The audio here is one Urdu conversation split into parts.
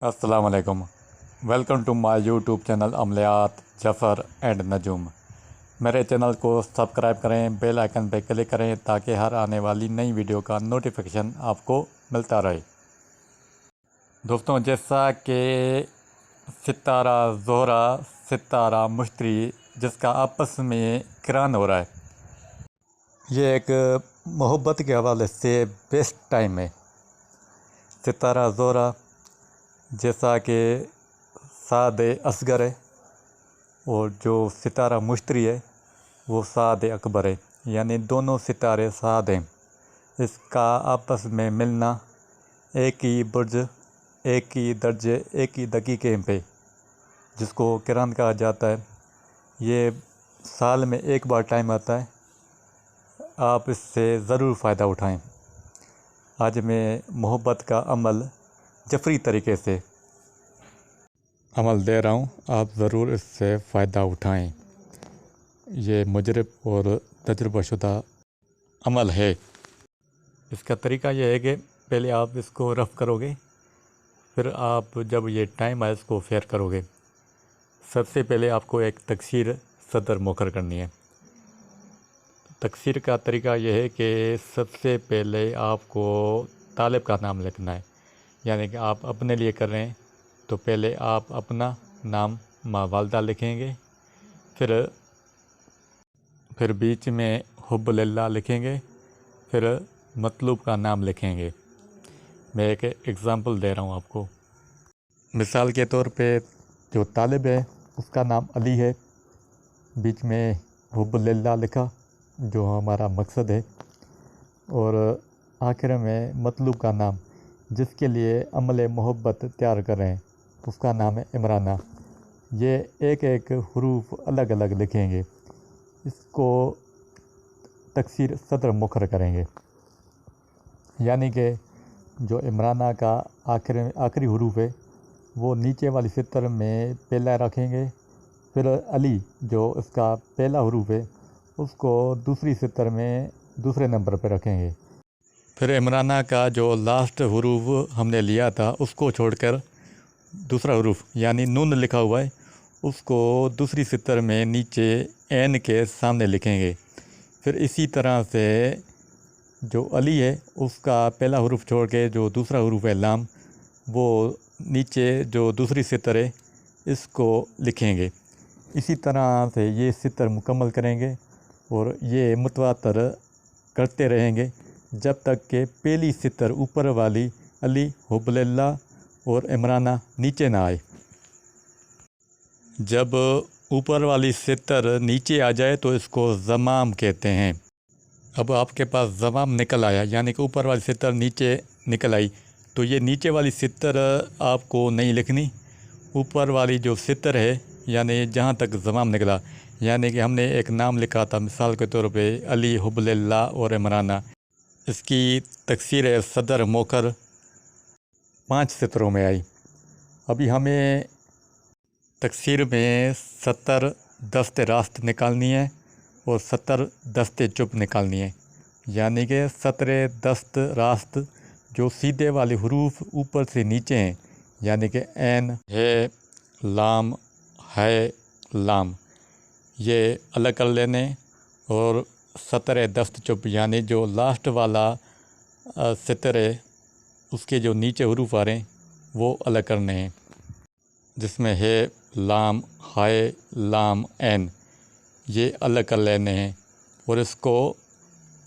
السلام علیکم، welcome to my YouTube channel عملیات جعفر اینڈ نجوم۔ میرے چینل کو سبسکرائب کریں، بیل آئیکن پہ کلک کریں تاکہ ہر آنے والی نئی ویڈیو کا نوٹیفیکیشن آپ کو ملتا رہے۔ دوستوں، جیسا کہ ستارہ زہرہ ستارہ مشتری جس کا آپس میں کران ہو رہا ہے، یہ ایک محبت کے حوالے سے بیسٹ ٹائم ہے۔ ستارہ زہرہ جیسا کہ سعد اصغر ہے اور جو ستارہ مشتری ہے وہ سعد اکبر ہے، یعنی دونوں ستارے سعد ہیں۔ اس کا آپس میں ملنا ایک ہی برج، ایک ہی درجے، ایک ہی دقیقے پہ، جس کو کران کہا جاتا ہے، یہ سال میں ایک بار ٹائم آتا ہے۔ آپ اس سے ضرور فائدہ اٹھائیں۔ آج میں محبت کا عمل جعفری طریقے سے عمل دے رہا ہوں، آپ ضرور اس سے فائدہ اٹھائیں۔ یہ مجرب اور تجربہ شدہ عمل ہے۔ اس کا طریقہ یہ ہے کہ پہلے آپ اس کو رف کرو گے، پھر آپ جب یہ ٹائم آئے اس کو فیئر کرو گے۔ سب سے پہلے آپ کو ایک تکثیر صدر مقرر کرنی ہے۔ تکثیر کا طریقہ یہ ہے کہ سب سے پہلے آپ کو طالب کا نام لکھنا ہے، یعنی کہ آپ اپنے لیے کر رہے ہیں تو پہلے آپ اپنا نام ماں والدہ لکھیں گے، پھر بیچ میں حب للہ لکھیں گے، پھر مطلوب کا نام لکھیں گے۔ میں ایک ایگزامپل دے رہا ہوں آپ کو۔ مثال کے طور پہ جو طالب ہے اس کا نام علی ہے، بیچ میں حب للہ لکھا جو ہمارا مقصد ہے، اور آخر میں مطلوب کا نام جس کے لیے عمل محبت تیار کر رہے ہیں اس کا نام ہے عمرانہ۔ یہ ایک ایک حروف الگ الگ لکھیں گے، اس کو تکثیر صدر مقرر کریں گے، یعنی کہ جو عمرانہ کا آخری حروف ہے وہ نیچے والی سطر میں پہلا رکھیں گے، پھر علی جو اس کا پہلا حروف ہے اس کو دوسری سطر میں دوسرے نمبر پہ رکھیں گے، پھر عمرانہ کا جو لاسٹ حروف ہم نے لیا تھا اس کو چھوڑ کر دوسرا حروف یعنی نون لکھا ہوا ہے اس کو دوسری سطر میں نیچے عین کے سامنے لکھیں گے۔ پھر اسی طرح سے جو علی ہے اس کا پہلا حروف چھوڑ کے جو دوسرا حروف ہے لام، وہ نیچے جو دوسری سطر ہے اس کو لکھیں گے۔ اسی طرح سے یہ سطر مکمل کریں گے اور یہ متواتر کرتے رہیں گے جب تک کہ پہلی سطر اوپر والی علی حب للہ اور عمرانہ نیچے نہ آئے۔ جب اوپر والی سطر نیچے آ جائے تو اس کو زمام کہتے ہیں۔ اب آپ کے پاس زمام نکل آیا، یعنی کہ اوپر والی سطر نیچے نکل آئی، تو یہ نیچے والی سطر آپ کو نہیں لکھنی، اوپر والی جو سطر ہے یعنی جہاں تک زمام نکلا، یعنی کہ ہم نے ایک نام لکھا تھا مثال کے طور پہ علی حب للہ اور عمرانہ، اس کی تکثیر صدر موخر 5 سطروں میں آئی۔ ابھی ہمیں تکثیر میں 70 دست راست نکالنی ہے اور 70 دست چپ نکالنی ہے، یعنی کہ 17 دست راست جو سیدھے والے حروف اوپر سے نیچے ہیں، یعنی کہ عین ہے لام ہے لام، یہ الگ کر لینے، اور 17 دست چپ یعنی جو لاسٹ والا سطر ہے اس کے جو نیچے حروف آ رہے ہیں وہ الگ کرنے ہیں، جس میں ہے لام ہائے لام عین، یہ الگ کر لینے ہیں اور اس کو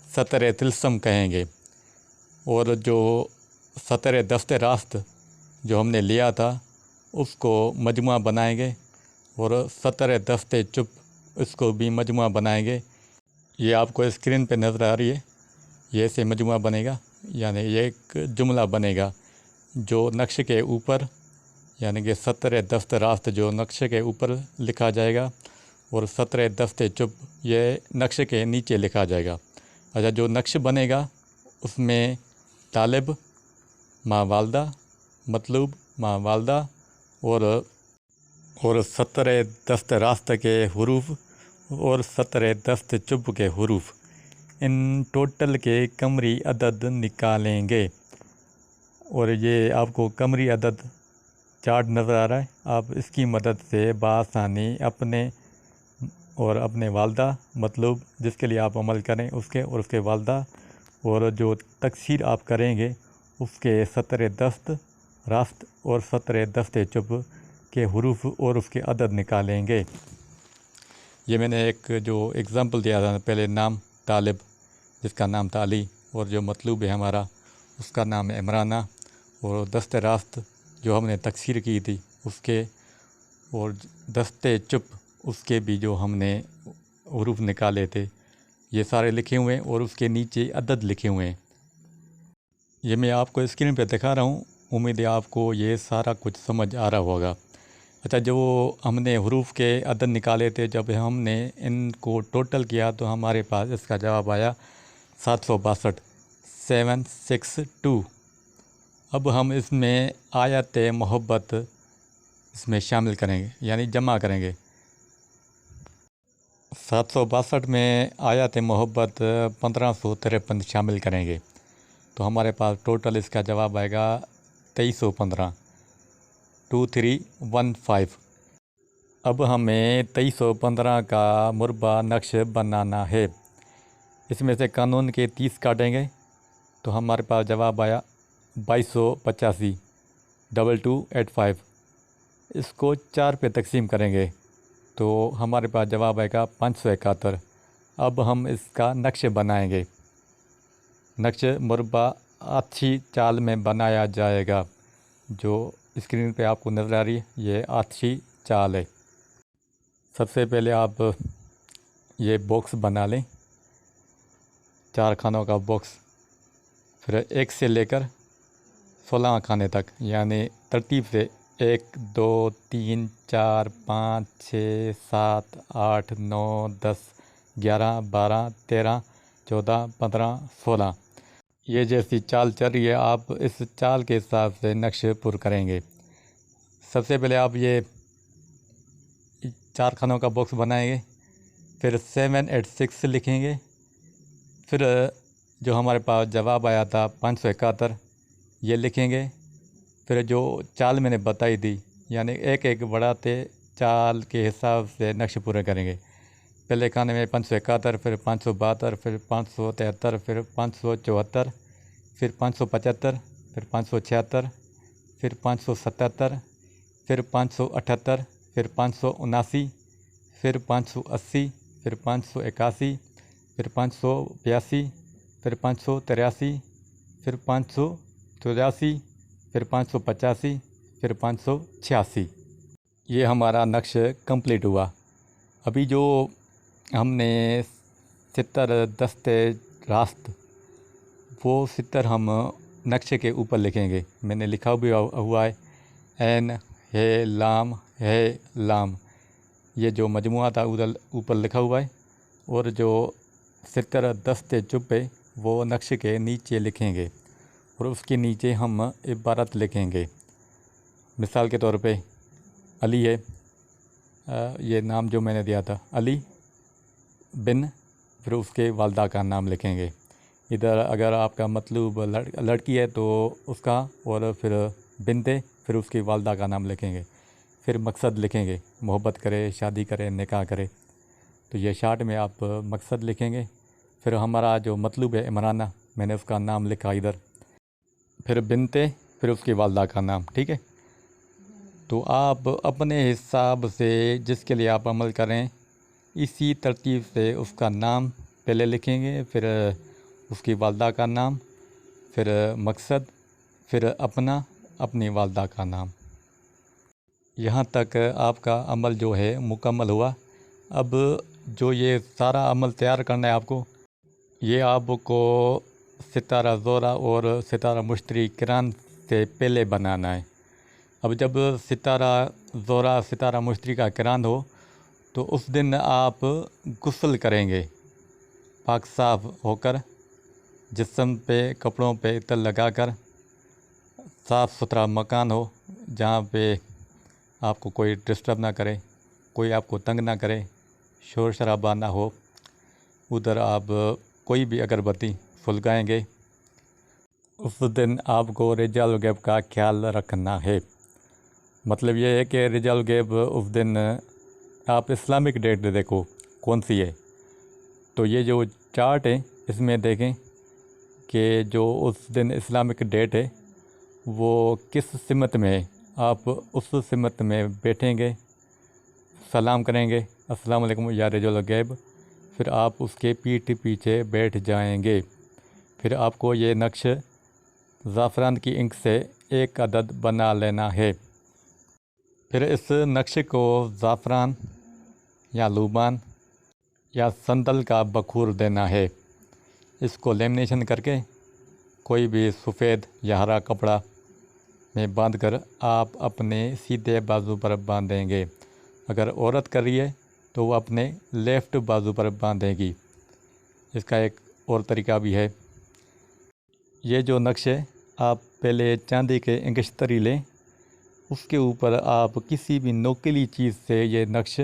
17 طلسم کہیں گے۔ اور جو 17 دست راست جو ہم نے لیا تھا اس کو مجموعہ بنائیں گے، اور 17 دست چپ اس کو بھی مجموعہ بنائیں گے۔ یہ آپ کو اسکرین پہ نظر آ رہی ہے، یہ ایسے مجموعہ بنے گا، یعنی یہ ایک جملہ بنے گا جو نقش کے اوپر، یعنی کہ 17 دست راست جو نقش کے اوپر لکھا جائے گا اور 17 دست چپ یہ نقش کے نیچے لکھا جائے گا۔ اچھا، جو نقش بنے گا اس میں طالب ماں والدہ، مطلوب ماں والدہ، اور 17 دست راست کے حروف اور 17 دست چپ کے حروف، ان ٹوٹل کے قمری عدد نکالیں گے، اور یہ آپ کو قمری عدد چارٹ نظر آ رہا ہے، آپ اس کی مدد سے بآسانی اپنے اور اپنے والدہ مطلوب جس کے لیے آپ عمل کریں اس کے اور اس کے والدہ اور جو تکثیر آپ کریں گے اس کے سطر دست راست اور سطر دست چپ کے حروف اور اس کے عدد نکالیں گے۔ یہ میں نے ایک جو اگزامپل دیا تھا پہلے، نام طالب جس کا نام تھا علی، اور جو مطلوب ہے ہمارا اس کا نام ہے عمرانہ، اور دست راست جو ہم نے تکثیر کی تھی اس کے، اور دست چپ اس کے بھی جو ہم نے حروف نکالے تھے، یہ سارے لکھے ہوئے ہیں اور اس کے نیچے عدد لکھے ہوئے ہیں۔ یہ میں آپ کو اسکرین پہ دکھا رہا ہوں، امید ہے آپ کو یہ سارا کچھ سمجھ آ رہا ہوگا۔ اچھا، جو ہم نے حروف کے عدد نکالے تھے، جب ہم نے ان کو ٹوٹل کیا تو ہمارے پاس اس کا جواب آیا 762، 762۔ اب ہم اس میں آیت محبت اس میں شامل کریں گے، یعنی جمع کریں گے۔ 762 میں آیت محبت 1553 شامل کریں گے تو ہمارے پاس ٹوٹل اس کا جواب آئے گا 2315، 2315۔ اب ہمیں 2315 کا مربع نقش بنانا ہے۔ اس میں سے قانون کے 30 کاٹیں گے تو ہمارے پاس جواب آیا 2285، 2285۔ اس کو 4 پہ تقسیم کریں گے تو ہمارے پاس جواب آئے گا 571۔ اب ہم اس کا نقش بنائیں گے۔ نقش مربع آتشی چال میں بنایا جائے گا، جو اسکرین پہ آپ کو نظر آ رہی ہے، یہ آتشی چال ہے۔ سب سے پہلے آپ یہ باکس بنا لیں، 4 خانوں کا باکس، پھر 1 سے لے کر 16 خانے تک، یعنی ترتیب سے 1 2 3 4 5 6 7 8 9 10 11 12 13 14 15 16۔ یہ جیسی چال چل رہی ہے آپ اس چال کے حساب سے نقش پر کریں گے۔ سب سے پہلے آپ یہ 4 خانوں کا باکس بنائیں گے، پھر 786 لکھیں گے، پھر جو ہمارے پاس جواب آیا تھا 571 یہ لکھیں گے، پھر جو چال میں نے بتائی تھی یعنی ایک ایک بڑھاتے چال کے حساب سے نقش پورے کریں گے۔ پہلے کھانے میں 571، پھر 572، پھر 573، پھر 574، پھر 575، پھر 576، پھر 577، پھر 578، پھر 579، پھر 580، پھر 581، پھر 582، پھر 583، پھر 584، پھر 585، پھر 586۔ یہ ہمارا نقش کمپلیٹ ہوا۔ ابھی جو ہم نے ستر دست راست، وہ ستر ہم نقشے کے اوپر لکھیں گے۔ میں نے لکھا بھی ہوا ہے عین ہے لام ہے لام، یہ جو مجموعہ تھا ادھر اوپر لکھا ہوا ہے، اور جو ستر دست چپ ہے وہ نقشے کے نیچے لکھیں گے، اور اس کے نیچے ہم عبارت لکھیں گے۔ مثال کے طور پہ علی ہے، یہ نام جو میں نے دیا تھا علی بن، پھر اس کے والدہ کا نام لکھیں گے۔ ادھر اگر آپ کا مطلوب لڑکی ہے تو اس کا، اور پھر بنت ہے پھر اس کی والدہ کا نام لکھیں گے، پھر مقصد لکھیں گے، محبت کرے، شادی کرے، نکاح کرے، تو یہ شارٹ میں آپ مقصد لکھیں گے۔ پھر ہمارا جو مطلوب ہے عمرانہ، میں نے اس کا نام لکھا ادھر، پھر بنت، پھر اس کی والدہ کا نام، ٹھیک ہے۔ تو آپ اپنے حساب سے جس کے لیے آپ عمل کریں اسی ترتیب سے اس کا نام پہلے لکھیں گے، پھر اس کی والدہ کا نام، پھر مقصد، پھر اپنی والدہ کا نام۔ یہاں تک آپ کا عمل جو ہے مکمل ہوا۔ اب جو یہ سارا عمل تیار کرنا ہے آپ کو، یہ آپ کو ستارہ زورہ اور ستارہ مشتری کران سے پہلے بنانا ہے۔ اب جب ستارہ زورہ ستارہ مشتری کا کران ہو تو اس دن آپ غسل کریں گے، پاک صاف ہو کر، جسم پہ کپڑوں پہ عطر لگا کر، صاف ستھرا مکان ہو جہاں پہ آپ کو کوئی ڈسٹرب نہ کرے، کوئی آپ کو تنگ نہ کرے، شور شرابہ نہ ہو، ادھر آپ کوئی بھی اگربتی سلگائیں گے۔ اس دن آپ کو رجال و غیب کا خیال رکھنا ہے۔ مطلب یہ ہے کہ رجال الغیب اس دن آپ اسلامک ڈیٹ دیکھو کون سی ہے، تو یہ جو چارٹ ہے اس میں دیکھیں کہ جو اس دن اسلامک ڈیٹ ہے وہ کس سمت میں ہے۔ آپ اس سمت میں بیٹھیں گے، سلام کریں گے السلام علیکم یا رجال الغیب، پھر آپ اس کے پیٹھ پیچھے بیٹھ جائیں گے۔ پھر آپ کو یہ نقش زعفران کی انک سے 1 عدد بنا لینا ہے۔ پھر اس نقش کو زعفران یا لوبان یا سندل کا بخور دینا ہے۔ اس کو لیمنیشن کر کے کوئی بھی سفید یا ہرا کپڑا میں باندھ کر آپ اپنے سیدھے بازو پر باندھیں گے۔ اگر عورت کر رہی ہے تو وہ اپنے لیفٹ بازو پر باندھے گی۔ اس کا ایک اور طریقہ بھی ہے۔ یہ جو نقش ہے آپ پہلے چاندی کے انگشتری لیں، اس کے اوپر آپ کسی بھی نوکیلی چیز سے یہ نقش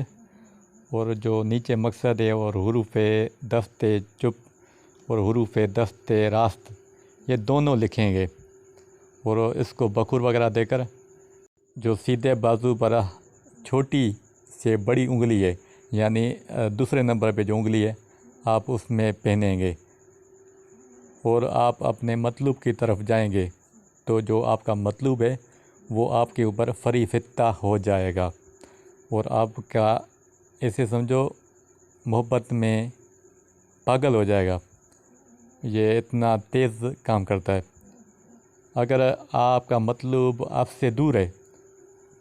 اور جو نیچے مقصد ہے اور حروف دست چپ اور حروف دست راست یہ دونوں لکھیں گے، اور اس کو بخور وغیرہ دے کر جو سیدھے بازو پر چھوٹی سے بڑی انگلی ہے، یعنی دوسرے نمبر پہ جو انگلی ہے آپ اس میں پہنیں گے، اور آپ اپنے مطلوب کی طرف جائیں گے تو جو آپ کا مطلوب ہے وہ آپ کے اوپر فریفتہ ہو جائے گا، اور آپ کا ایسے سمجھو محبت میں پاگل ہو جائے گا۔ یہ اتنا تیز کام کرتا ہے۔ اگر آپ کا مطلوب آپ سے دور ہے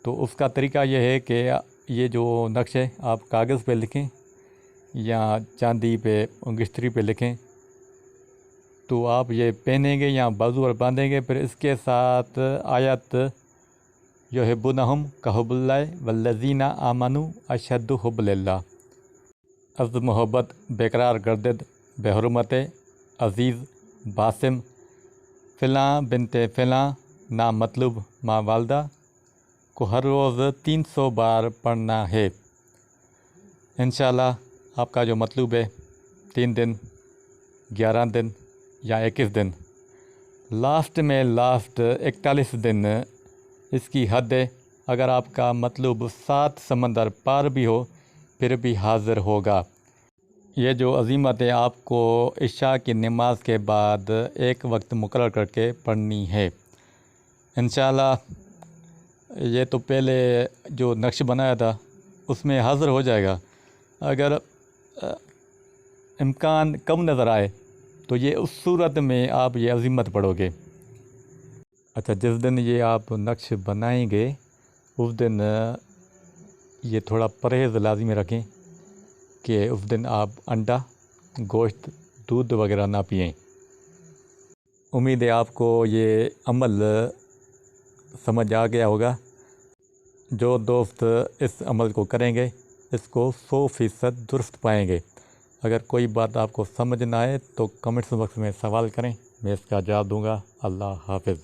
تو اس کا طریقہ یہ ہے کہ یہ جو نقش ہے آپ کاغذ پہ لکھیں یا چاندی پہ انگشتری پہ لکھیں، تو آپ یہ پہنیں گے یا بازو پر باندھیں گے، پھر اس کے ساتھ آیت یحبونہم کحب اللہ والذین آمنوا اشد حب للہ، از محبت بیقرار گردد بحرمت عزیز باسم فلاں بنت فلاں نا مطلوب ماں والدہ کو ہر روز 300 بار پڑھنا ہے۔ انشاءاللہ آپ کا جو مطلوب ہے 3 دن، 11 دن یا 21 دن، لاسٹ 41 دن اس کی حد ہے۔ اگر آپ کا مطلوب 7 سمندر پار بھی ہو پھر بھی حاضر ہوگا۔ یہ جو عزیمت ہے آپ کو عشاء کی نماز کے بعد ایک وقت مقرر کر کے پڑھنی ہے۔ انشاءاللہ یہ تو پہلے جو نقش بنایا تھا اس میں حاضر ہو جائے گا۔ اگر امکان کم نظر آئے تو یہ اس صورت میں آپ یہ عزیمت پڑھو گے۔ اچھا، جس دن یہ آپ نقش بنائیں گے اس دن یہ تھوڑا پرہیز لازمی رکھیں کہ اس دن آپ انڈا، گوشت، دودھ وغیرہ نہ پئیں۔ امید ہے آپ کو یہ عمل سمجھ آ گیا ہوگا۔ جو دوست اس عمل کو کریں گے اس کو 100% درست پائیں گے۔ اگر کوئی بات آپ کو سمجھ نہ آئے تو کمنٹس باکس میں سوال کریں، میں اس کا جواب دوں گا۔ اللہ حافظ۔